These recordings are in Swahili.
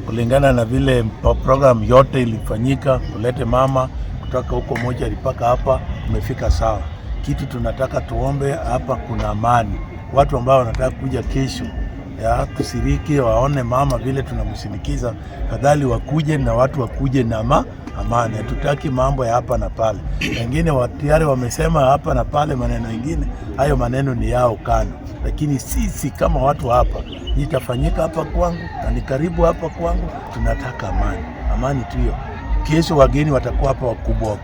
kulingana na vile program yote ilifanyika kulete mama kutoka huko moja mpaka hapa umefika sawa. Kitu tunataka tuombe hapa, kuna amani. Watu ambao wanataka kuja kesho tusiriki waone mama vile tunamsindikiza, kadhali wakuje na watu wakuje na amani. Hatutaki mambo ya hapa na pale. Wengine tayari wamesema hapa na pale maneno mengine, hayo maneno ni yao kando. Lakini sisi kama watu hapa, itafanyika hapa kwangu na ni karibu hapa kwangu, tunataka amani. Amani tu hiyo. Kesho wageni watakuwa hapa wakubwa.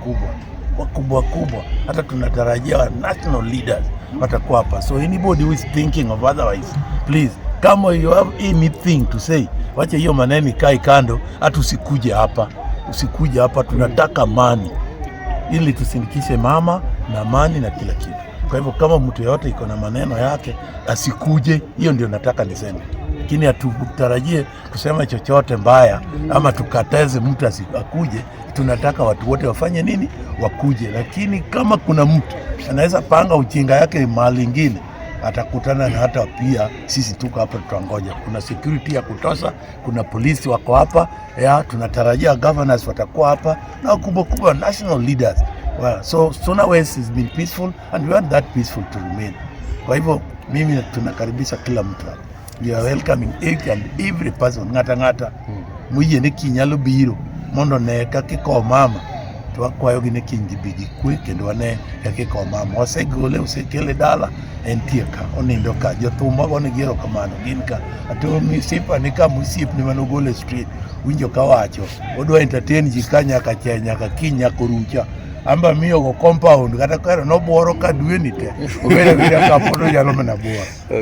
Hata tunatarajia national leaders watakuwa hapa. So anybody who is thinking of otherwise, please, kama you have anything to say, wacha hiyo maneno ikae kando. Hata usikuje hapa, tunataka amani ili tusindikishe mama na amani na kila kitu. Kwa hivyo kama mtu yote iko na maneno yake asikuje, hiyo ndio nataka niseme. Lakini hatutarajie kusema chochote mbaya ama tukataze mtu asikuje. Tunataka watu wote wafanye nini? Wakuje. Lakini kama kuna mtu anaweza panga ujinga yake mahali ingine, atakutana na hata pia sisi tuko hapa tutangoja. Kuna security ya kutosha, kuna polisi wako hapa, tunatarajia governors watakuwa hapa na kubwa national leaders. Well, so Suna West has been peaceful and we want that peaceful to remain. Kwa hivyo mimi tunakaribisha kila mtu hapa. We are welcoming each and every person. Ngata muye ne kinyalo biro mondo ne kakiko mama twakwayo gi ne kingi bigi kwe kendo wane kakiko mama osegole osekele dala entie ka onindo ka jothumba gone giro kamano gin ka ato misipa ni ka musip ni manogole street winjo kawacho odwa entertain ji kanya ka chenya ka kinya korucha amba miyo go compound kata karo no boro ka dwe ni te obere vira ka podo yalo mena boro.